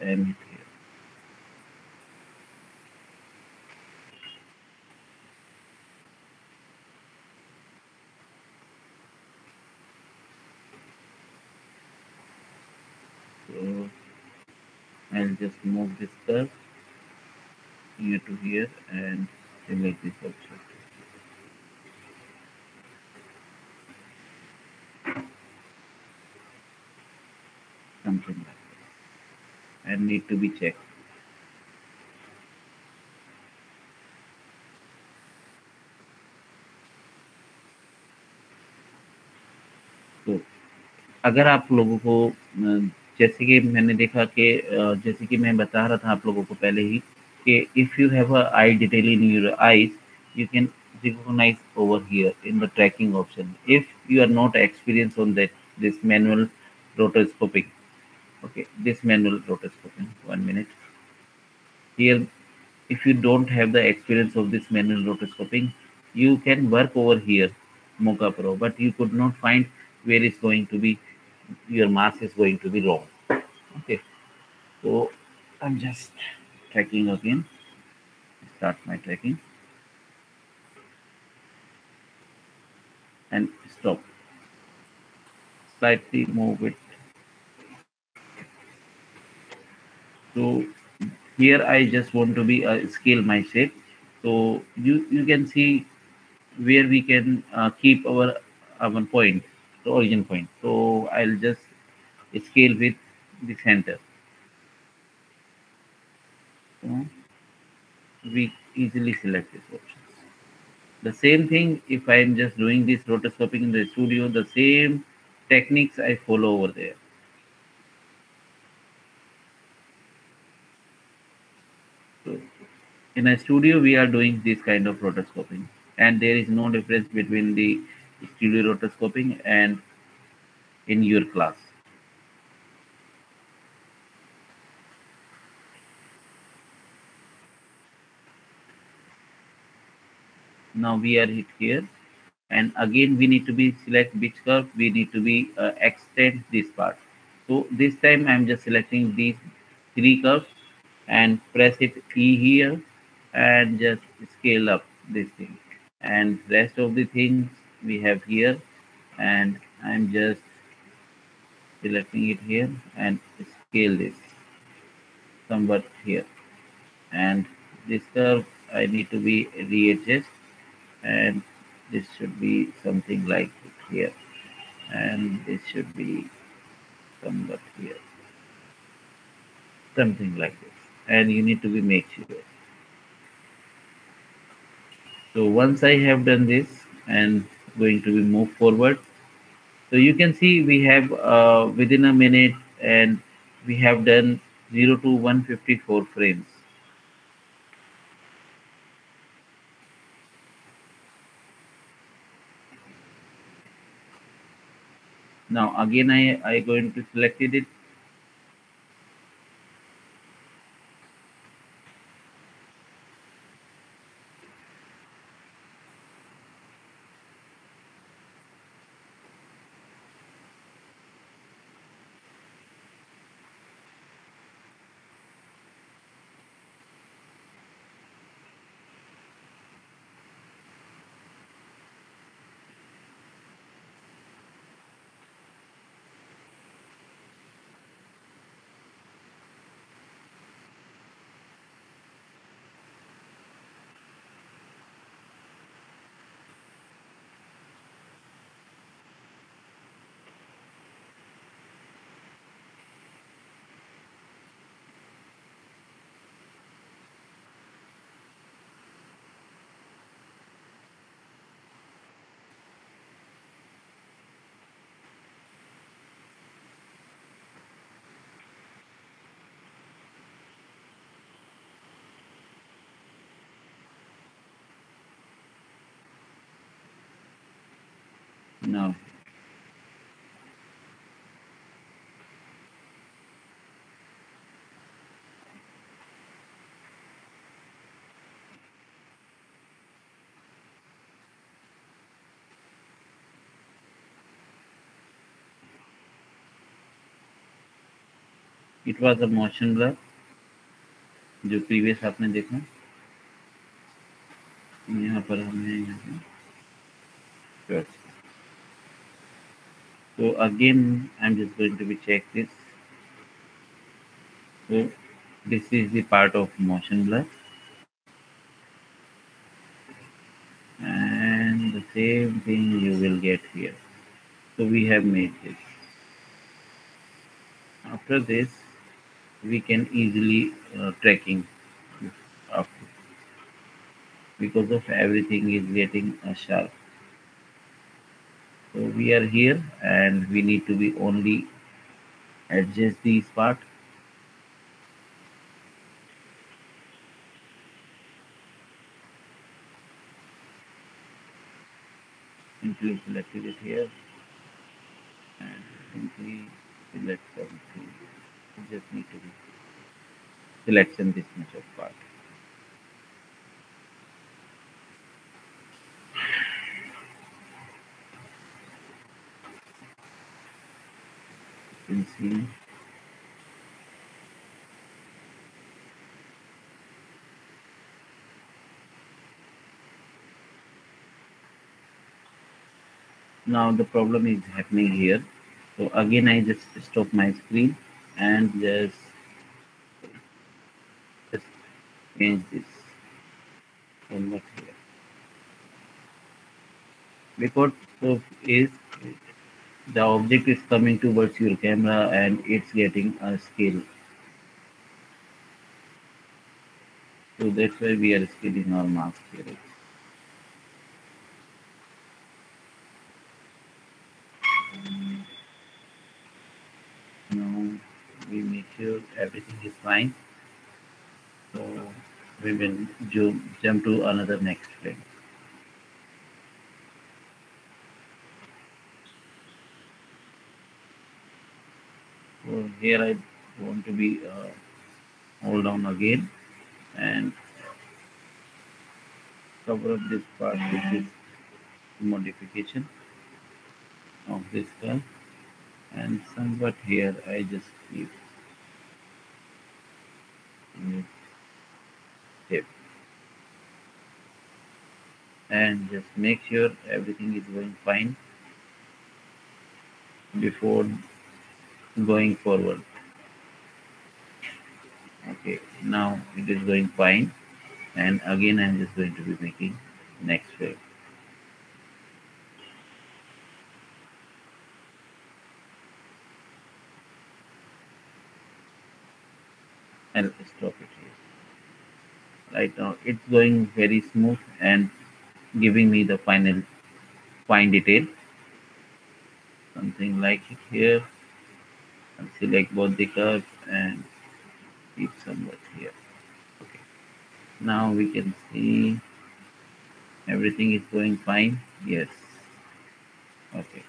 am here. So I'll just move this curve here to here and select this object. Something like that. And need to be checked. तो अगर आप लोगों को जैसे कि मैंने देखा कि जैसे कि मैं बता रहा था आप लोगों को पहले ही कि if you have a I detail in your eyes you can recognize over here in the tracking option. If you are not experienced on that this manual rotoscoping, okay, this manual rotoscoping. 1 minute. Here, if you don't have the experience of this manual rotoscoping, you can work over here, Mocha Pro, but you could not find where it's going to be, your mask is going to be wrong. Okay, so I'm just tracking again, start my tracking and stop. Slightly move it. So here I just want to be scale my shape. So you can see where we can keep our point, the origin point. So I'll just scale with the center. So we easily select this option. The same thing if I'm just doing this rotoscoping in the studio, the same techniques I follow over there. So in a studio we are doing this kind of rotoscoping and there is no difference between the studio rotoscoping and in your class. Now we are hit here and again we need to be select which curve we need to be extend this part. So this time I'm just selecting these three curves and press it E here and just scale up this thing and rest of the things we have here and I'm just selecting it here and scale this somewhat here and this curve I need to be readjust and this should be something like here and this should be somewhat here something like this and you need to be make sure. So once I have done this and going to be move forward, so you can see we have within a minute and we have done 0 to 154 frames. Now again I going to select it. Now it was a motion blur जो previous आपने देखा। यहाँ पर हमने यहाँ पे so again I'm just going to be check this. So this is the part of motion blur, and the same thing you will get here. So we have made this. After this we can easily tracking after, because of everything is getting sharp. So we are here and we need to be only adjust these part. Simply selected it here and simply select something. You just need to be selection this much of part. You can see now the problem is happening here. So again I just stop my screen and just change this convert here. Because so is the object is coming towards your camera and it's getting a scale. So that's why we are scaling our mask here. Now we make sure everything is fine. So we will jump to another next frame. So here I want to be hold down again and cover up this part which is modification of this curve, and somewhat here I just keep tip and just make sure everything is going fine before going forward. Okay, now it is going fine, and again I'm just going to be making next frame. I'll stop it here. Right now it's going very smooth and giving me the final fine detail. Something like it here. I'll select both the curves and keep somewhat here. Okay. Now we can see everything is going fine. Yes. Okay.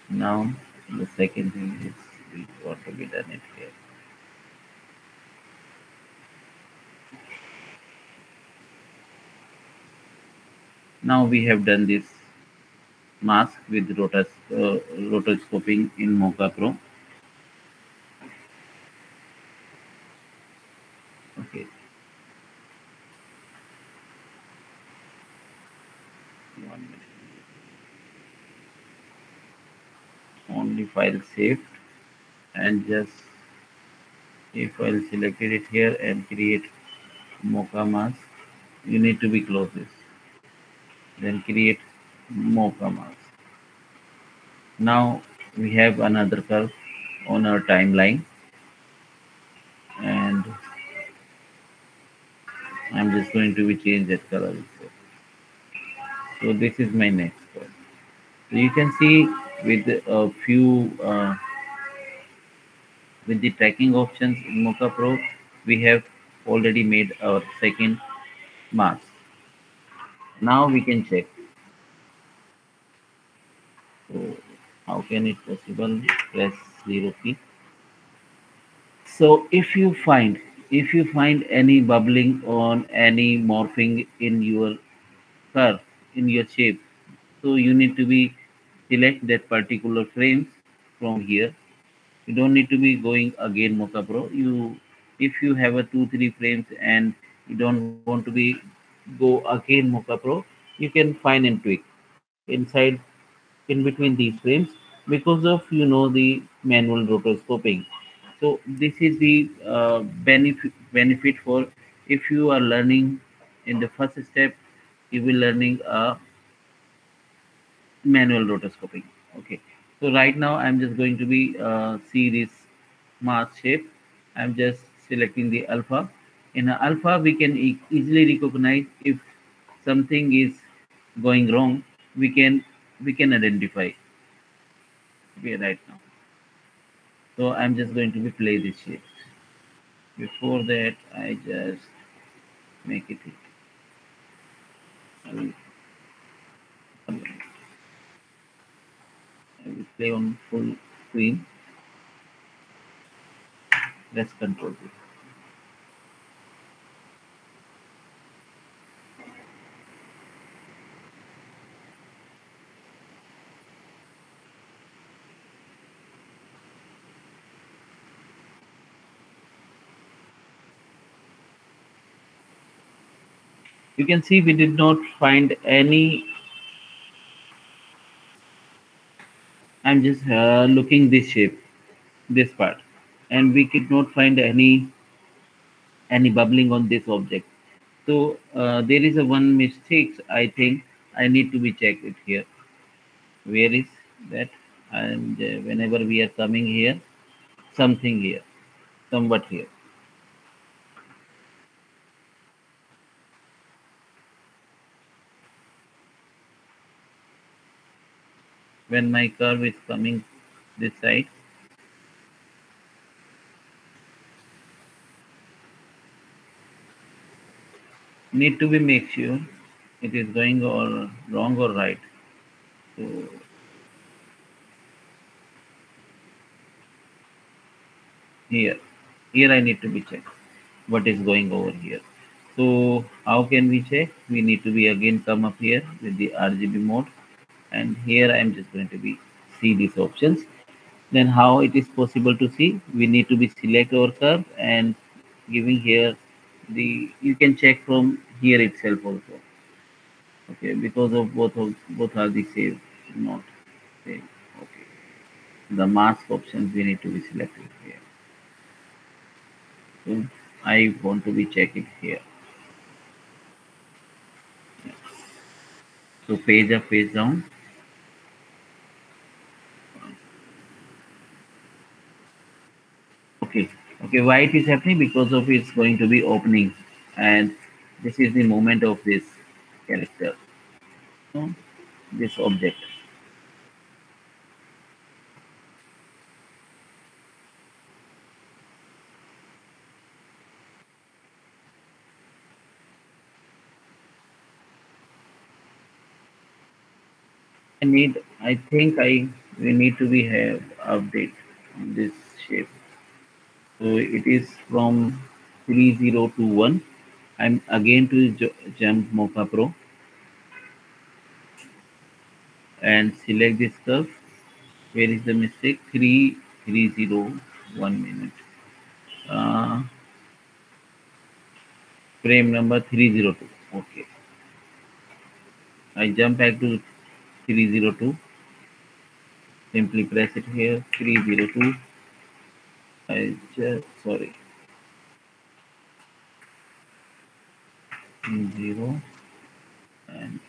Now the second thing is we want to be done it here. Now we have done this mask with rotoscoping in Mocha Pro. Okay. One minute. Only file saved, and just if I'll selected it here and create Mocha mask, you need to be close this. Then create Mocha mask. Now we have another curve on our timeline, and I'm just going to be change that color itself. So this is my next curve. So you can see with a few with the tracking options in Mocha Pro, we have already made our second mask. Now we can check. So how can it possible? Press 0 key. So if you find any bubbling on any morphing in your curve, in your shape, so you need to be select that particular frame from here You don't need to be going again Mocha Pro. If you have a 2 3 frames and you don't want to be go again Mocha Pro, you can find and tweak inside in between these frames because of the manual rotoscoping. So this is the benefit for if you are learning in the first step, you will learning a manual rotoscoping. Okay, so right now I'm just going to be see this mask shape. I'm just selecting the alpha. In a alpha we can easily recognize if something is going wrong. We can identify. Okay, right now. So I'm just going to be play this shape. Before that, I just make it. I will, I will play on full screen. Let's control this. You can see we did not find any. I'm just looking this shape, this part, and we could not find any bubbling on this object. So there is a one mistake. I think I need to be checked it here. Where is that? And whenever we are coming here, something here, somewhat here. When my curve is coming this side, need to be make sure it is going or wrong or right. So here, here I need to be checked what is going over here. So how can we check? We need to be again come up here with the RGB mode, and here I am just going to be see these options. Then how it is possible to see? We need to be select our curve and giving here the you can check from here itself also. Okay, because of both are the same, not same. Okay, the mask options we need to be selected here. So I want to be check it here. So page up, page down. Okay, okay. Why it is happening? Because of it's going to be opening, and this is the moment of this character, no? This object. I think we need to be have update on this shape. So it is from 3021. I'm again to jump Mocha Pro and select this curve. Where is the mistake? 3301 minute. Uh, Frame number 302. Okay. I jump back to 302. Simply press it here. 302. I just sorry. 0 and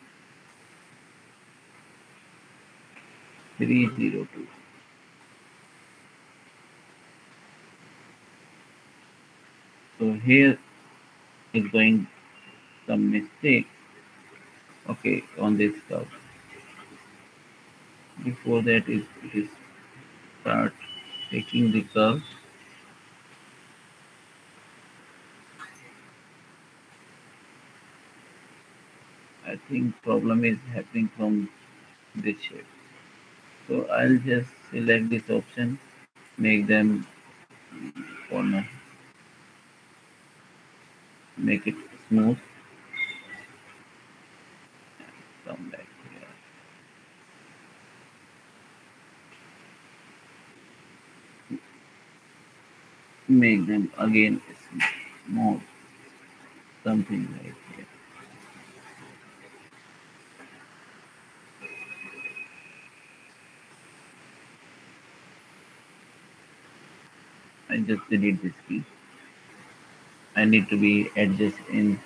302. So here is going some mistake. Okay, on this curve. Before that it is start taking the curve. I think problem is happening from this shape. So I'll just select this option, make them corner, make it smooth, come back here. make them again small, something like that. I just delete this key. I need to be adjust in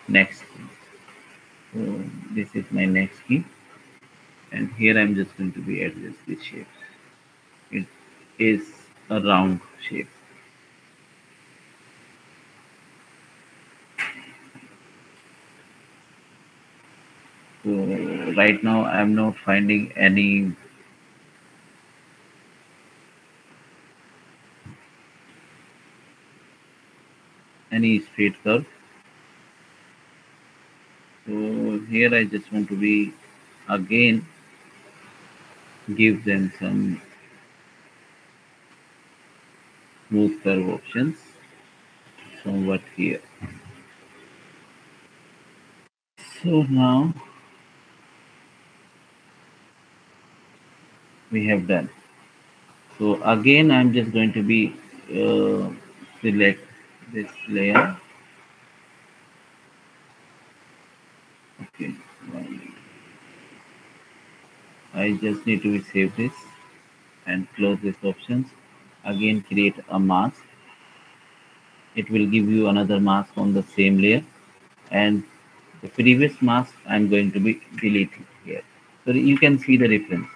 next key. So this is my next key, and here I'm just going to be adjust this shape. It is a round shape. So right now I'm not finding any straight curve. So here I just want to be again give them some smooth curve options somewhat here. So now we have done. So again I'm just going to be select this layer. Okay, I just need to save this and close these options. Again create a mask. It will give you another mask on the same layer, and the previous mask I'm going to be deleting here. So you can see the difference.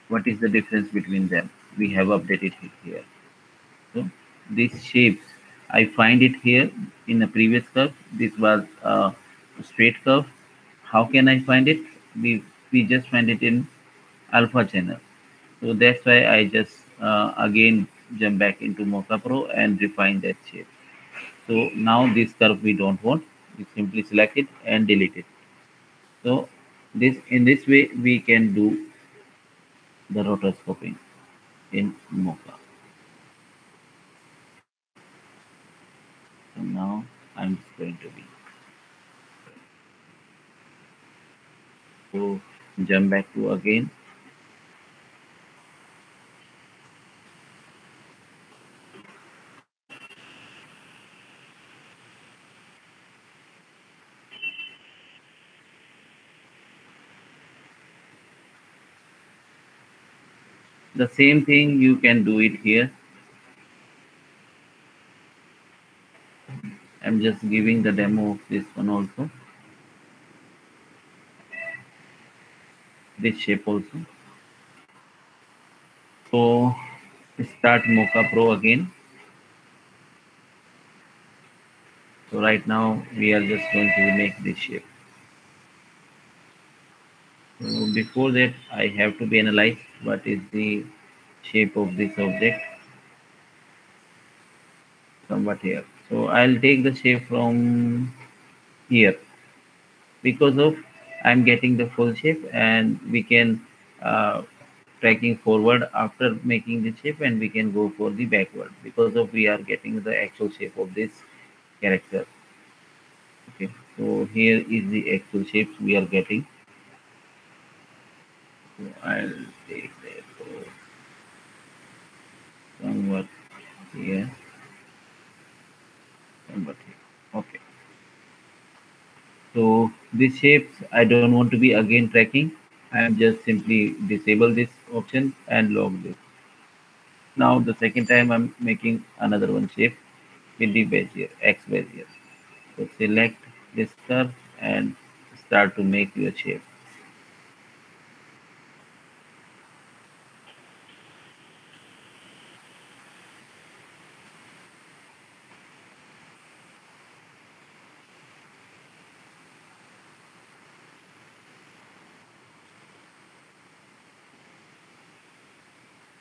What is the difference between them? We have updated it here. So these shapes, I find it here in the previous curve. This was a straight curve. How can I find it? We just find it in alpha channel. So that's why I just again jump back into Mocha Pro and refine that shape. So now this curve we don't want. We simply select it and delete it. So this in this way we can do the rotoscoping in Mocha. So now I'm just going to be so jump back to again. The same thing you can do it here. I'm just giving the demo of this one also. This shape also. So start Mocha Pro again. So right now we are just going to make this shape. So before that I have to be analyze what is the shape of this object somewhat here. So I'll take the shape from here because of I'm getting the full shape, and we can uh, tracking forward after making the shape, and we can go for the backward because of we are getting the actual shape of this character. Okay, so here is the actual shapes we are getting. So I'll take that somewhat here, somewhat here. Okay, so these shapes I don't want to be again tracking. I'm just simply disable this option and log this. Now the second time I'm making another one shape with the bezier, X bezier. So select this curve and start to make your shape.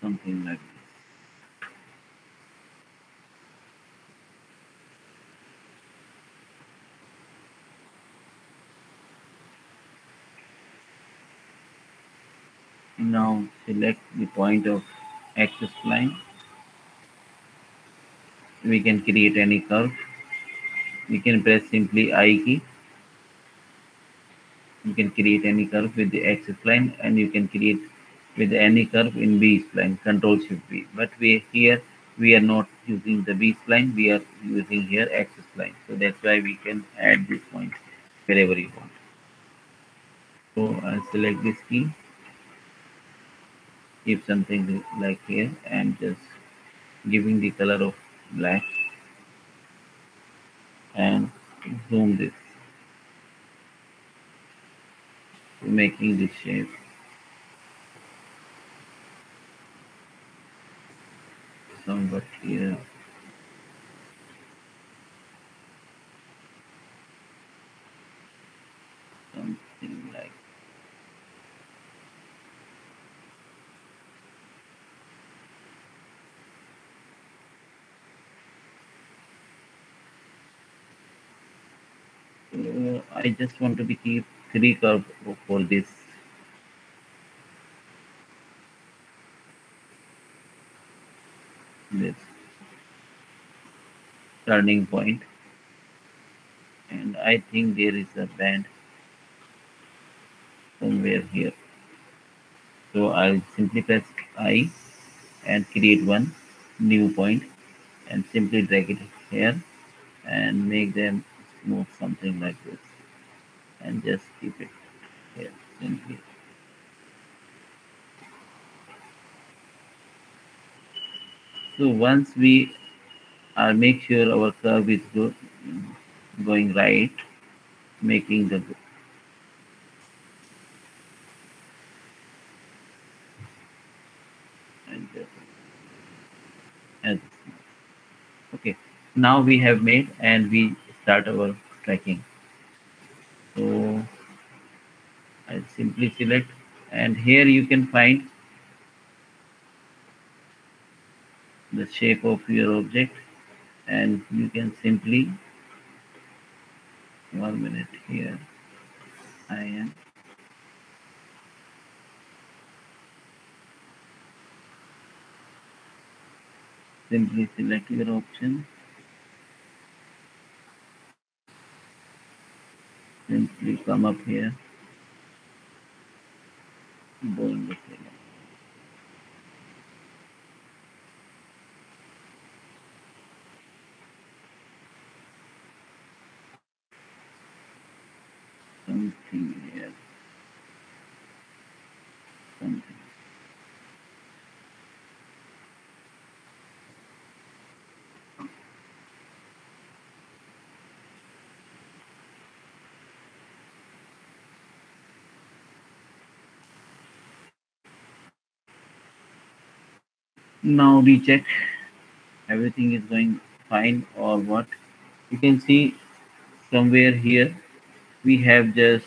Something like this. Now select the point of axis line. We can create any curve. We can press simply I key. You can create any curve with the axis line, and you can create with any curve in B spline, Control Shift B. But we here we are not using the B spline, we are using here X spline. So that's why we can add this point wherever you want. So I'll select this key, keep something like here, and just giving the color of black and zoom this, making this shape somewhat here, something like. I just want to be keep three curve for this turning point, and I think there is a band somewhere here. So I'll simply press I and create one new point and simply drag it here and make them smooth something like this and just keep it here simply. So once we make sure our curve is going right, making the and as okay. Now we have made and we start our tracking. So I simply select and here you can find the shape of your object and you can simply 1 minute here I am simply select your option, simply come up here, doing the same. Something here, something. Now we check everything is going fine or what. You can see somewhere here we have just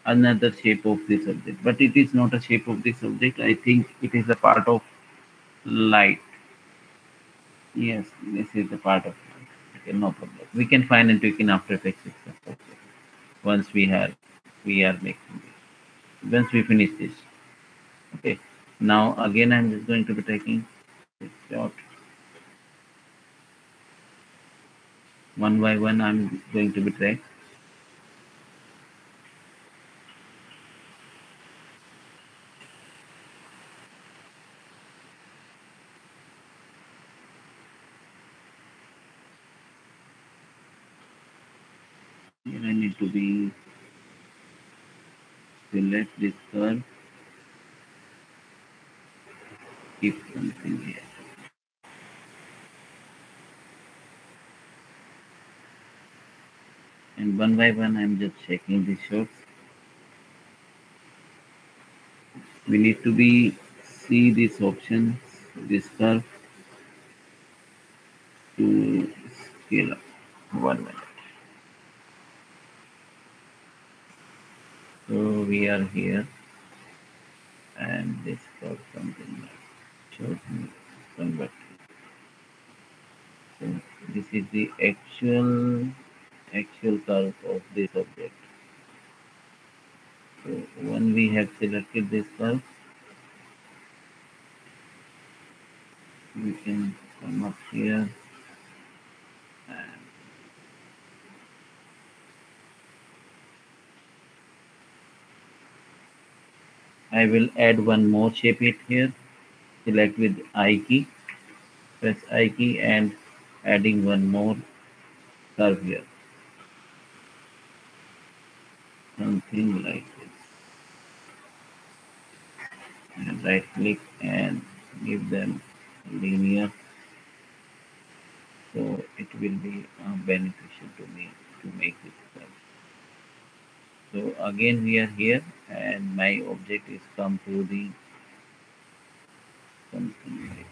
another shape of this object, but it is not a shape of this object. I think it is a part of light. Yes, this is the part of light. Okay, no problem. We can find and tweak in After Effects itself. Okay. Once we are making it. Once we finish this. Okay. Now again I'm just going to be taking this shot one by one. I'm going to be track. Here I need to be select this curve, keep something here. And one by one I'm just checking these shots. We need to be see these options, this curve to scale up. 1 minute. So we are here and this curve something like shows me convert. So this is the actual curve of this object. So when we have selected this curve, we can come up here and I will add one more shape it here. Select with I key Press I key and adding one more curve here, something like this. And right click and give them linear, so it will be beneficial to me to make this curve. So again we are here and my object is come to the something like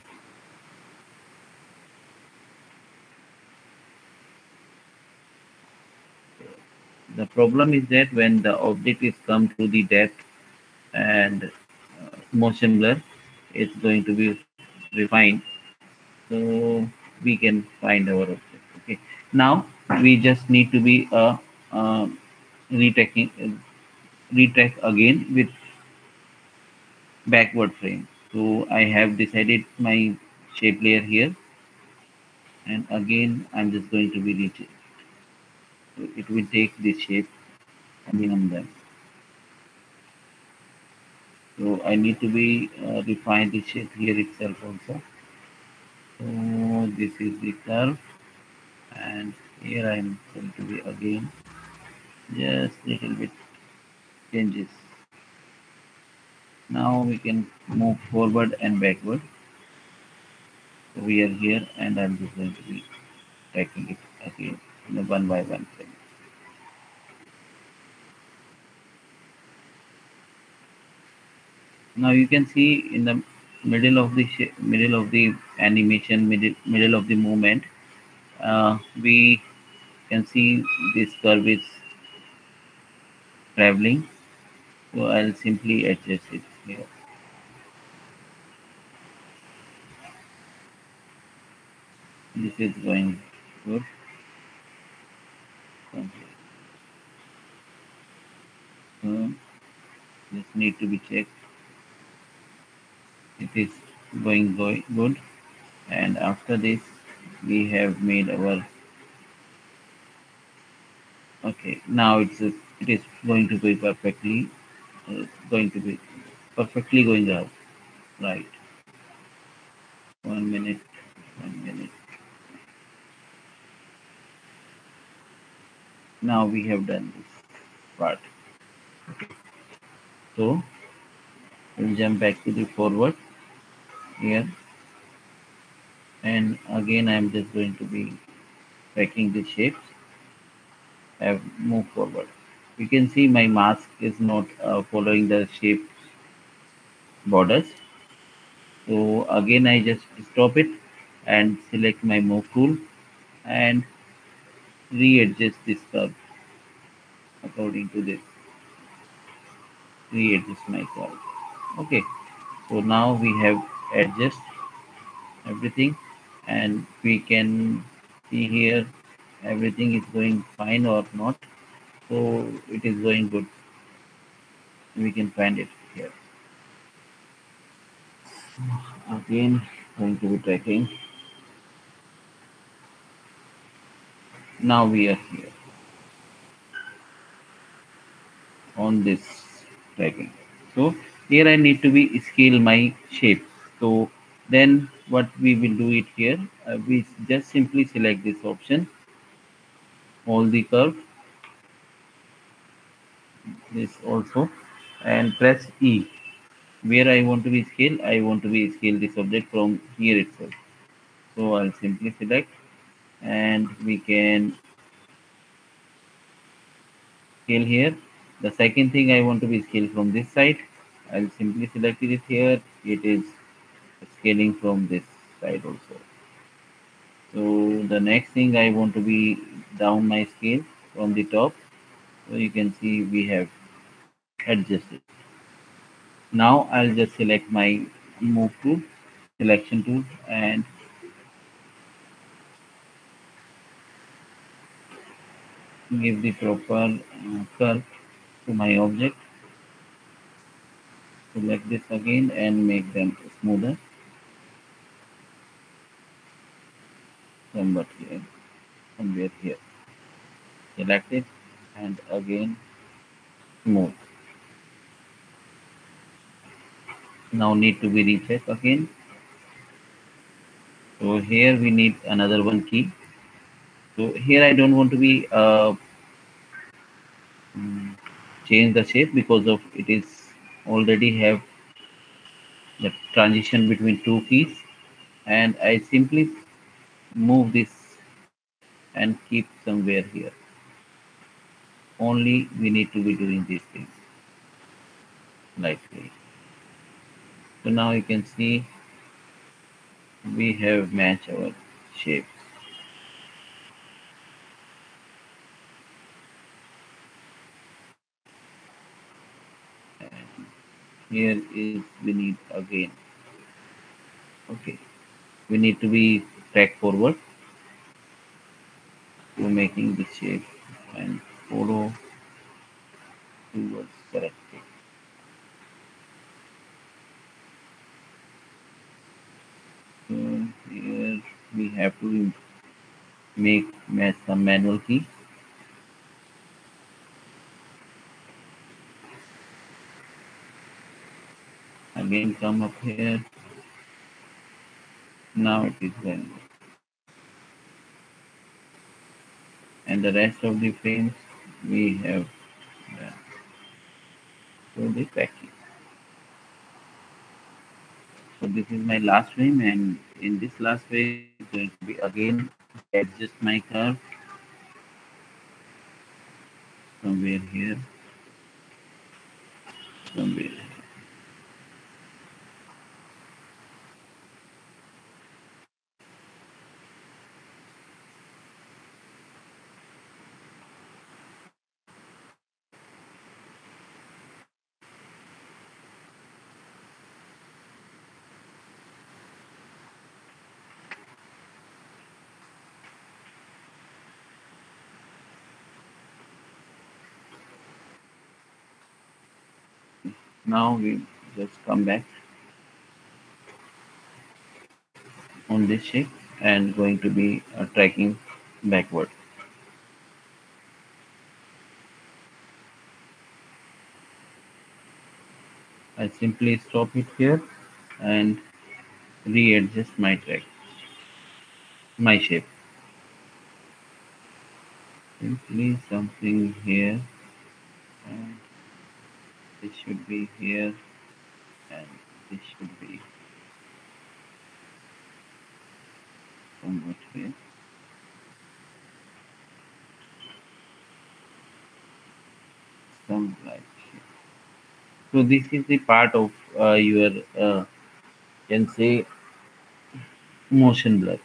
the problem is that when the object is come to the depth and motion blur, it's going to be refined, so we can find our object. Okay, now we just need to be uh, retracking retrack again with backward frame. So I have decided my shape layer here, and again I'm just going to be retrack. So it will take this shape and minimum them. So I need to be refine the shape here itself also. So this is the curve, and here I'm going to be again just little bit changes. Now we can move forward and backward. So we are here, and I'm just going to be tracking it again in a one by one frame. Now you can see in the middle of the animation, middle of the movement, we can see this curve is traveling. So I'll simply adjust it here. This is going good. Okay. So this need to be checked. It is going good. And after this, we have made our okay. Now it is going to be going to be perfectly going out. Right. 1 minute. 1 minute. Now we have done this part. So we'll jump back to the forward here, and again I'm just going to be tracking the shapes. Have moved forward. You can see my mask is not following the shape borders. So again I just stop it and select my move tool and readjust this curve according to this. Readjust my curve. Okay. So now we have adjust everything, and we can see here everything is going fine or not. So it is going good. We can find it here. Again, going to be tracking. Now we are here on this tracking. So here I need to be scale my shape. So then what we will do it here, we just simply select this option, all the curve, this also, and press E. Where I want to be scale, I want to be scale this object from here itself. So I'll simply select, and we can scale here. The second thing I want to be scale from this side. I'll simply select it here. It is scaling from this side also. So the next thing I want to be down my scale from the top. So you can see we have adjusted. Now I'll just select my move tool, selection tool, and give the proper curve to my object. Select this again and make them smoother. Somewhat here, somewhere here. Select it and again smooth. Now need to be recheck again. So here we need another one key. So here I don't want to be mm, change the shape because of it is already have the transition between two keys, and I simply move this and keep somewhere here. Only we need to be doing these things lightly. So now you can see we have matched our shape. And here is we need again. Okay, we need to be track forward to making the shape and follow towards correctly. So here we have to make match some manual key. Again come up here. Now it is going. And the rest of the frames we have done. So the tracking. So this is my last frame, and in this last frame is going to be again adjust my curve somewhere here, somewhere here. Now we just come back on this shape and going to be tracking backward. I simply stop it here and readjust my track, my shape. Simply something here, and this should be here, and this should be somewhat here. Some like here. So this is the part of your can say motion blur.